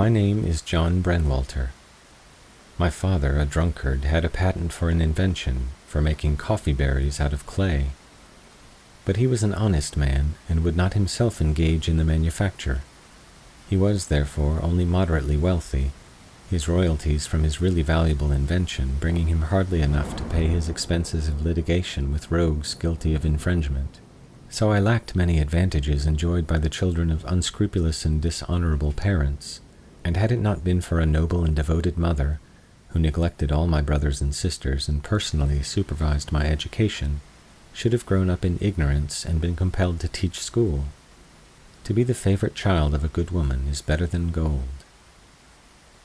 My name is John Brenwalter. My father, a drunkard, had a patent for an invention for making coffee berries out of clay. But he was an honest man, and would not himself engage in the manufacture. He was, therefore, only moderately wealthy, his royalties from his really valuable invention bringing him hardly enough to pay his expenses of litigation with rogues guilty of infringement. So I lacked many advantages enjoyed by the children of unscrupulous and dishonorable parents, and had it not been for a noble and devoted mother, who neglected all my brothers and sisters and personally supervised my education, should have grown up in ignorance and been compelled to teach school. To be the favorite child of a good woman is better than gold.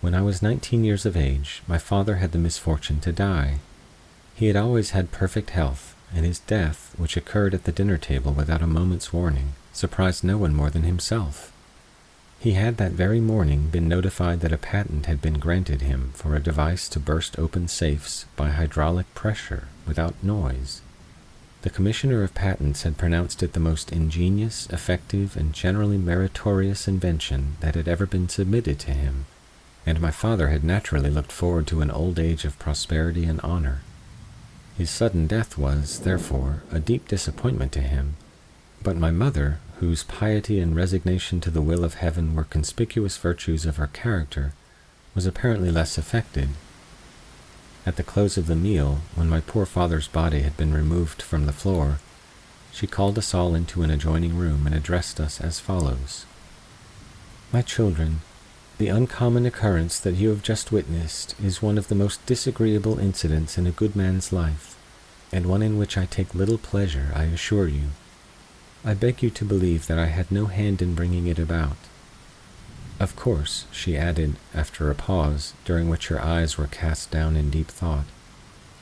When I was 19 years of age, my father had the misfortune to die. He had always had perfect health, and his death, which occurred at the dinner table without a moment's warning, surprised no one more than himself. He had that very morning been notified that a patent had been granted him for a device to burst open safes by hydraulic pressure without noise. The Commissioner of Patents had pronounced it the most ingenious, effective, and generally meritorious invention that had ever been submitted to him, and my father had naturally looked forward to an old age of prosperity and honor. His sudden death was, therefore, a deep disappointment to him, but my mother, whose piety and resignation to the will of heaven were conspicuous virtues of her character, was apparently less affected. At the close of the meal, when my poor father's body had been removed from the floor, she called us all into an adjoining room and addressed us as follows. "My children, the uncommon occurrence that you have just witnessed is one of the most disagreeable incidents in a good man's life, and one in which I take little pleasure, I assure you. I beg you to believe that I had no hand in bringing it about. Of course," she added, after a pause, during which her eyes were cast down in deep thought,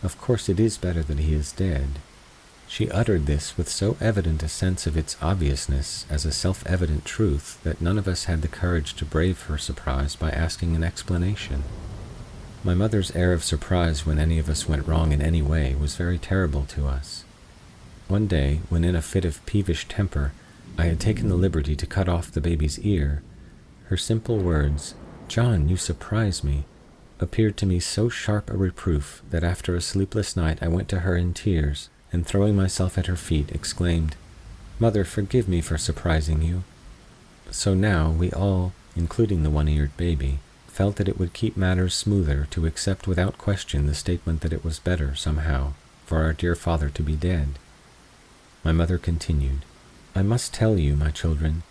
"of course it is better that he is dead." She uttered this with so evident a sense of its obviousness as a self-evident truth that none of us had the courage to brave her surprise by asking an explanation. My mother's air of surprise when any of us went wrong in any way was very terrible to us. One day, when in a fit of peevish temper, I had taken the liberty to cut off the baby's ear, her simple words, "John, you surprise me," appeared to me so sharp a reproof that after a sleepless night I went to her in tears, and throwing myself at her feet, exclaimed, "Mother, forgive me for surprising you." So now we all, including the one-eared baby, felt that it would keep matters smoother to accept without question the statement that it was better, somehow, for our dear father to be dead. My mother continued, "I must tell you, my children,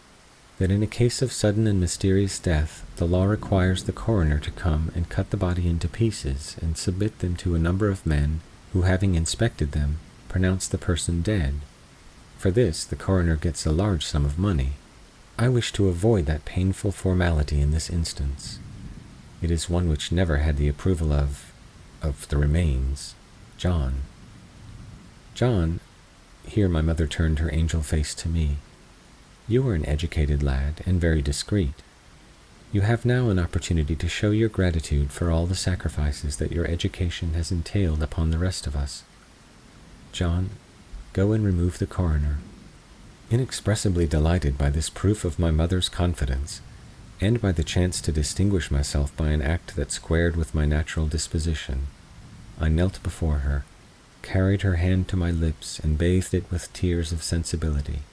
that in a case of sudden and mysterious death, the law requires the coroner to come and cut the body into pieces and submit them to a number of men who, having inspected them, pronounce the person dead. For this, the coroner gets a large sum of money. I wish to avoid that painful formality in this instance. It is one which never had the approval of the remains. John." "John," here my mother turned her angel face to me, "you are an educated lad, and very discreet. You have now an opportunity to show your gratitude for all the sacrifices that your education has entailed upon the rest of us. John, go and remove the coroner." Inexpressibly delighted by this proof of my mother's confidence, and by the chance to distinguish myself by an act that squared with my natural disposition, I knelt before her, carried her hand to my lips, and bathed it with tears of sensibility.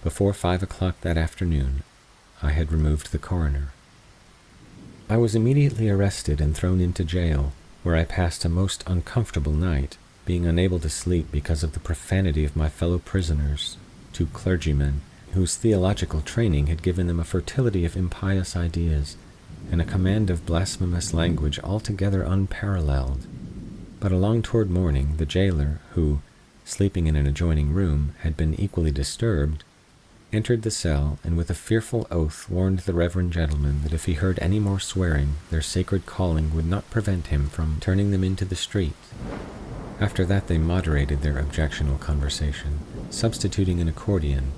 Before 5 o'clock that afternoon, I had removed the coroner. I was immediately arrested and thrown into jail, where I passed a most uncomfortable night, being unable to sleep because of the profanity of my fellow prisoners, 2 clergymen, whose theological training had given them a fertility of impious ideas, and a command of blasphemous language altogether unparalleled. But along toward morning, the jailer, who, sleeping in an adjoining room, had been equally disturbed, entered the cell, and with a fearful oath warned the reverend gentlemen that if he heard any more swearing, their sacred calling would not prevent him from turning them into the street. After that they moderated their objectionable conversation, substituting an accordion,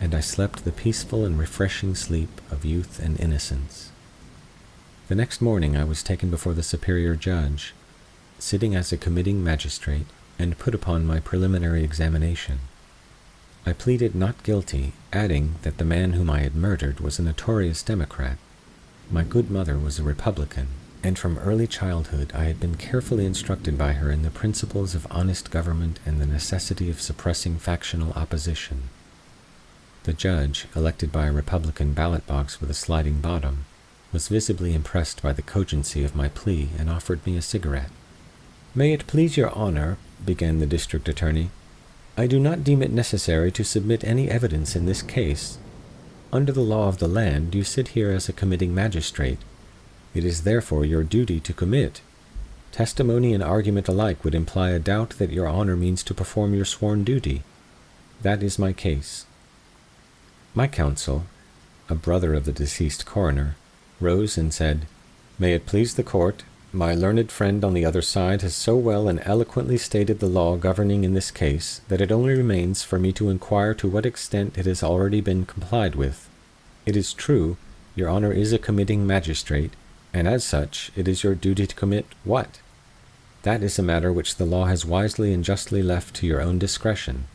and I slept the peaceful and refreshing sleep of youth and innocence. The next morning I was taken before the superior judge, sitting as a committing magistrate, and put upon my preliminary examination. I pleaded not guilty, adding that the man whom I had murdered was a notorious Democrat. My good mother was a Republican, and from early childhood I had been carefully instructed by her in the principles of honest government and the necessity of suppressing factional opposition. The judge, elected by a Republican ballot box with a sliding bottom, was visibly impressed by the cogency of my plea and offered me a cigarette. "May it please your honor," began the district attorney, "I do not deem it necessary to submit any evidence in this case. Under the law of the land, you sit here as a committing magistrate. It is therefore your duty to commit. Testimony and argument alike would imply a doubt that your honor means to perform your sworn duty. That is my case." My counsel, a brother of the deceased coroner, rose and said, "May it please the court, my learned friend on the other side has so well and eloquently stated the law governing in this case that it only remains for me to inquire to what extent it has already been complied with. It is true, your honor is a committing magistrate, and as such it is your duty to commit what? That is a matter which the law has wisely and justly left to your own discretion.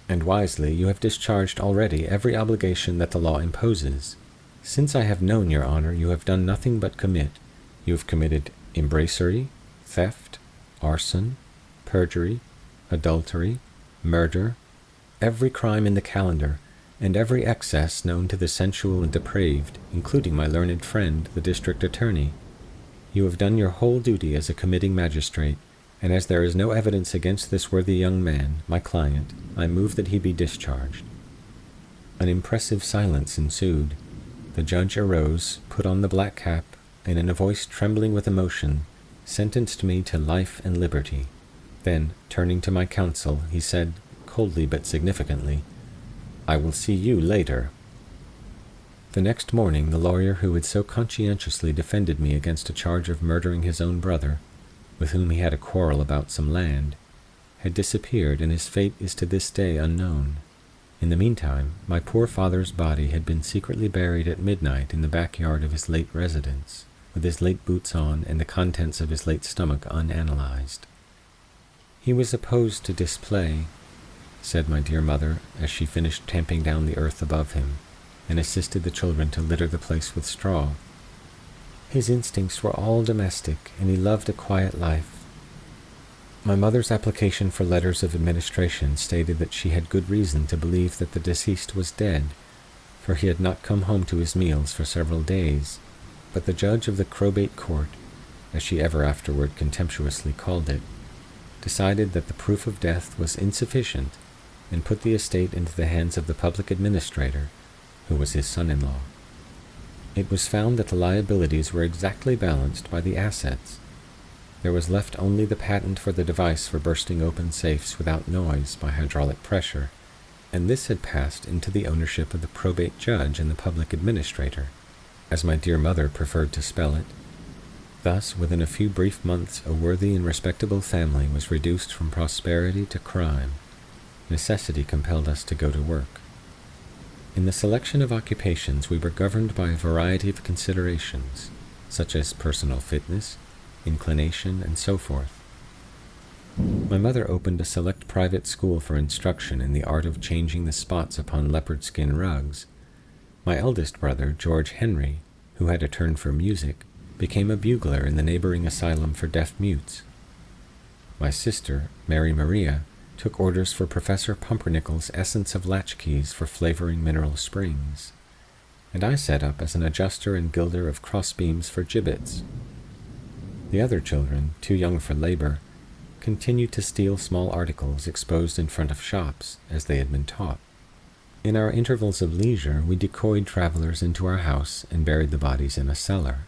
And wisely you have discharged already every obligation that the law imposes. Since I have known your honor, you have done nothing but commit. You have committed embracery, theft, arson, perjury, adultery, murder, every crime in the calendar, and every excess known to the sensual and depraved, including my learned friend, the district attorney. You have done your whole duty as a committing magistrate, and as there is no evidence against this worthy young man, my client, I move that he be discharged." An impressive silence ensued. The judge arose, put on the black cap, and in a voice trembling with emotion, sentenced me to life and liberty. Then, turning to my counsel, he said, coldly but significantly, "I will see you later." The next morning the lawyer who had so conscientiously defended me against a charge of murdering his own brother, with whom he had a quarrel about some land, had disappeared, and his fate is to this day unknown. In the meantime, my poor father's body had been secretly buried at midnight in the backyard of his late residence, with his late boots on and the contents of his late stomach unanalyzed. "He was opposed to display," said my dear mother, as she finished tamping down the earth above him, and assisted the children to litter the place with straw. "His instincts were all domestic, and he loved a quiet life." My mother's application for letters of administration stated that she had good reason to believe that the deceased was dead, for he had not come home to his meals for several days, but the judge of the probate court, as she ever afterward contemptuously called it, decided that the proof of death was insufficient, and put the estate into the hands of the public administrator, who was his son-in-law. It was found that the liabilities were exactly balanced by the assets. There was left only the patent for the device for bursting open safes without noise by hydraulic pressure, and this had passed into the ownership of the probate judge and the public administrator, as my dear mother preferred to spell it. Thus, within a few brief months, a worthy and respectable family was reduced from prosperity to crime. Necessity compelled us to go to work. In the selection of occupations, we were governed by a variety of considerations, such as personal fitness, inclination, and so forth. My mother opened a select private school for instruction in the art of changing the spots upon leopard skin rugs. My eldest brother, George Henry, who had a turn for music, became a bugler in the neighboring asylum for deaf mutes. My sister, Mary Maria, took orders for Professor Pumpernickel's essence of latchkeys for flavoring mineral springs, and I set up as an adjuster and gilder of crossbeams for gibbets. The other children, too young for labor, continued to steal small articles exposed in front of shops, as they had been taught. In our intervals of leisure, we decoyed travelers into our house and buried the bodies in a cellar.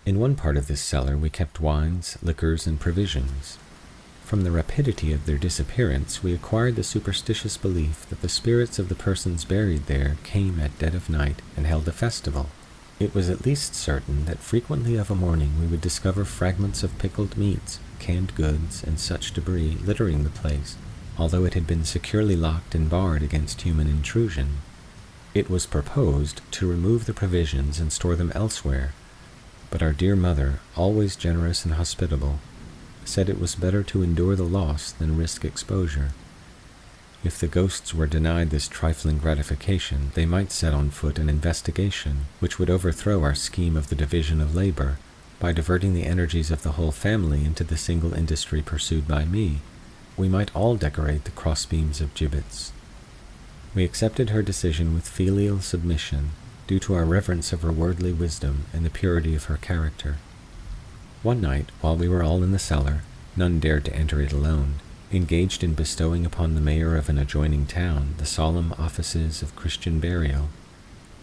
In one part of this cellar we kept wines, liquors, and provisions. From the rapidity of their disappearance, we acquired the superstitious belief that the spirits of the persons buried there came at dead of night and held a festival. It was at least certain that frequently of a morning we would discover fragments of pickled meats, canned goods, and such debris littering the place, although it had been securely locked and barred against human intrusion. It was proposed to remove the provisions and store them elsewhere, but our dear mother, always generous and hospitable, said it was better to endure the loss than risk exposure. If the ghosts were denied this trifling gratification, they might set on foot an investigation which would overthrow our scheme of the division of labor by diverting the energies of the whole family into the single industry pursued by me. We might all decorate the crossbeams of gibbets. We accepted her decision with filial submission, due to our reverence of her worldly wisdom and the purity of her character. One night, while we were all in the cellar, none dared to enter it alone, engaged in bestowing upon the mayor of an adjoining town the solemn offices of Christian burial,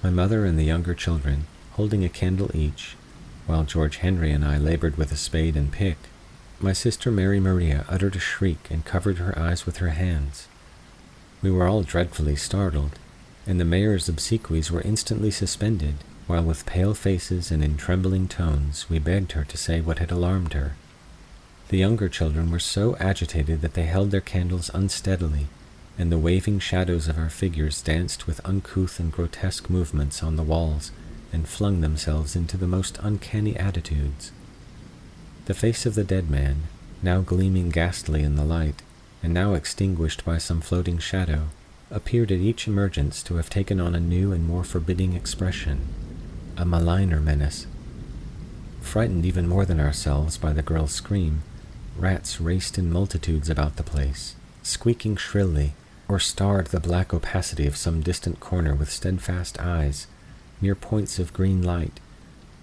my mother and the younger children holding a candle each, while George Henry and I labored with a spade and pick, my sister Mary Maria uttered a shriek and covered her eyes with her hands. We were all dreadfully startled, and the mayor's obsequies were instantly suspended, while with pale faces and in trembling tones we begged her to say what had alarmed her. The younger children were so agitated that they held their candles unsteadily, and the waving shadows of our figures danced with uncouth and grotesque movements on the walls and flung themselves into the most uncanny attitudes. The face of the dead man, now gleaming ghastly in the light, and now extinguished by some floating shadow, appeared at each emergence to have taken on a new and more forbidding expression, a maligner menace. Frightened even more than ourselves by the girl's scream, rats raced in multitudes about the place, squeaking shrilly, or starred the black opacity of some distant corner with steadfast eyes, mere points of green light,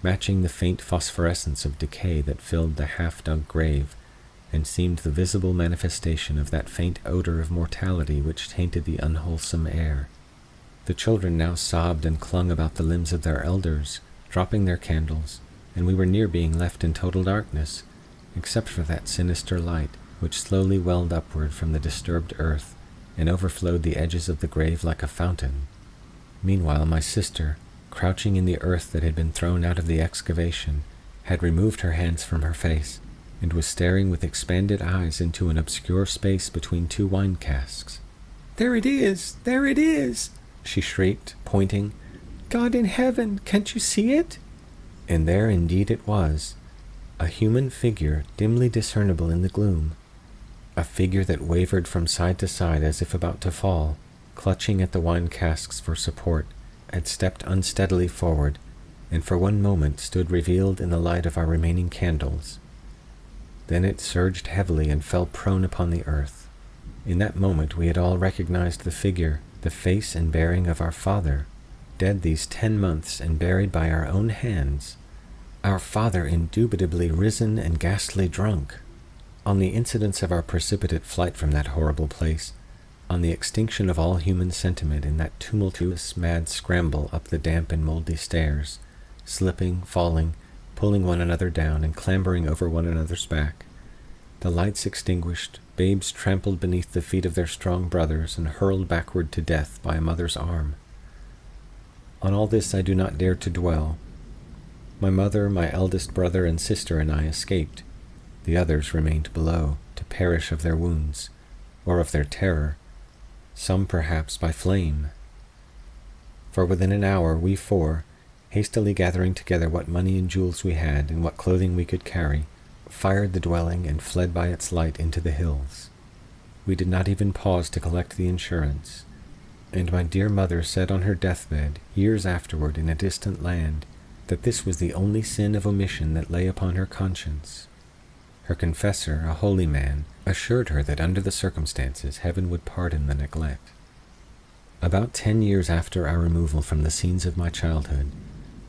matching the faint phosphorescence of decay that filled the half-dug grave, and seemed the visible manifestation of that faint odor of mortality which tainted the unwholesome air. The children now sobbed and clung about the limbs of their elders, dropping their candles, and we were near being left in total darkness, except for that sinister light which slowly welled upward from the disturbed earth and overflowed the edges of the grave like a fountain. Meanwhile my sister, crouching in the earth that had been thrown out of the excavation, had removed her hands from her face, and was staring with expanded eyes into an obscure space between two wine casks. "There it is! There it is!" she shrieked, pointing. "God in heaven, can't you see it?" And there indeed it was, a human figure dimly discernible in the gloom, a figure that wavered from side to side as if about to fall, clutching at the wine casks for support, had stepped unsteadily forward, and for one moment stood revealed in the light of our remaining candles. Then it surged heavily and fell prone upon the earth. In that moment we had all recognized the figure, the face and bearing of our father, dead these 10 months and buried by our own hands. Our father indubitably risen and ghastly drunk. On the incidents of our precipitate flight from that horrible place, on the extinction of all human sentiment in that tumultuous mad scramble up the damp and moldy stairs, slipping, falling, pulling one another down and clambering over one another's back, the lights extinguished, babes trampled beneath the feet of their strong brothers and hurled backward to death by a mother's arm. On all this I do not dare to dwell. My mother, my eldest brother and sister and I escaped. The others remained below, to perish of their wounds, or of their terror, some perhaps by flame. For within an hour we four, hastily gathering together what money and jewels we had and what clothing we could carry, fired the dwelling and fled by its light into the hills. We did not even pause to collect the insurance, and my dear mother said on her deathbed, years afterward in a distant land, that this was the only sin of omission that lay upon her conscience. Her confessor, a holy man, assured her that under the circumstances heaven would pardon the neglect. About 10 years after our removal from the scenes of my childhood,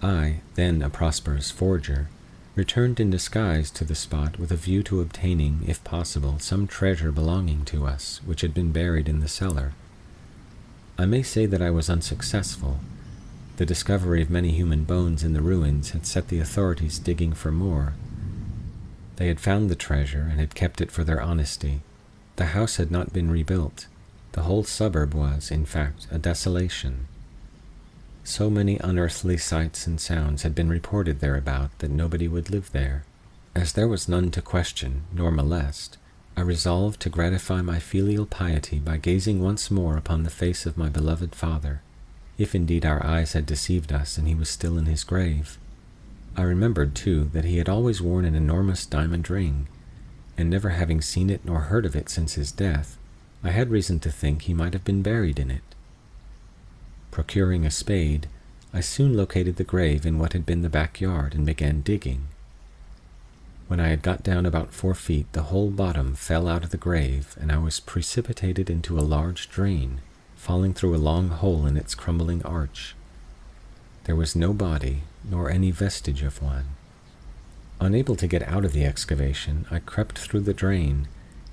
I, then a prosperous forger, returned in disguise to the spot with a view to obtaining, if possible, some treasure belonging to us, which had been buried in the cellar. I may say that I was unsuccessful. The discovery of many human bones in the ruins had set the authorities digging for more. They had found the treasure and had kept it for their honesty. The house had not been rebuilt. The whole suburb was, in fact, a desolation. So many unearthly sights and sounds had been reported thereabout that nobody would live there. As there was none to question nor molest, I resolved to gratify my filial piety by gazing once more upon the face of my beloved father, if indeed our eyes had deceived us and he was still in his grave. I remembered, too, that he had always worn an enormous diamond ring, and never having seen it nor heard of it since his death, I had reason to think he might have been buried in it. Procuring a spade, I soon located the grave in what had been the backyard and began digging. When I had got down about 4 feet, the whole bottom fell out of the grave, and I was precipitated into a large drain, falling through a long hole in its crumbling arch. There was no body, nor any vestige of one. Unable to get out of the excavation, I crept through the drain,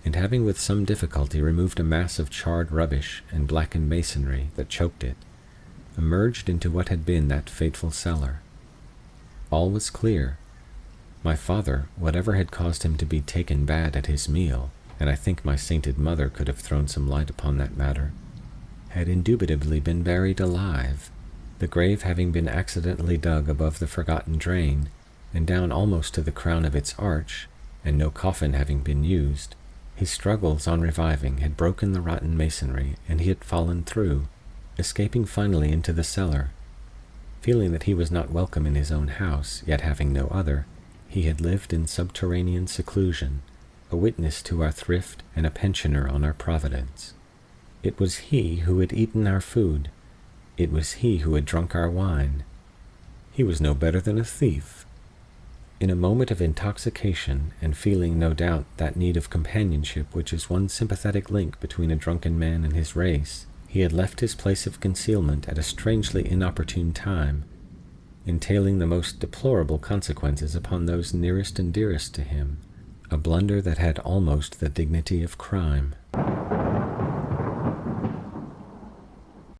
and having with some difficulty removed a mass of charred rubbish and blackened masonry that choked it, emerged into what had been that fateful cellar. All was clear. My father, whatever had caused him to be taken bad at his meal, and I think my sainted mother could have thrown some light upon that matter, had indubitably been buried alive, the grave having been accidentally dug above the forgotten drain, and down almost to the crown of its arch, and no coffin having been used. His struggles on reviving had broken the rotten masonry, and he had fallen through, escaping finally into the cellar. Feeling that he was not welcome in his own house, yet having no other, he had lived in subterranean seclusion, a witness to our thrift and a pensioner on our providence. It was he who had eaten our food. It was he who had drunk our wine. He was no better than a thief. In a moment of intoxication, and feeling, no doubt, that need of companionship which is one sympathetic link between a drunken man and his race, he had left his place of concealment at a strangely inopportune time, entailing the most deplorable consequences upon those nearest and dearest to him, a blunder that had almost the dignity of crime.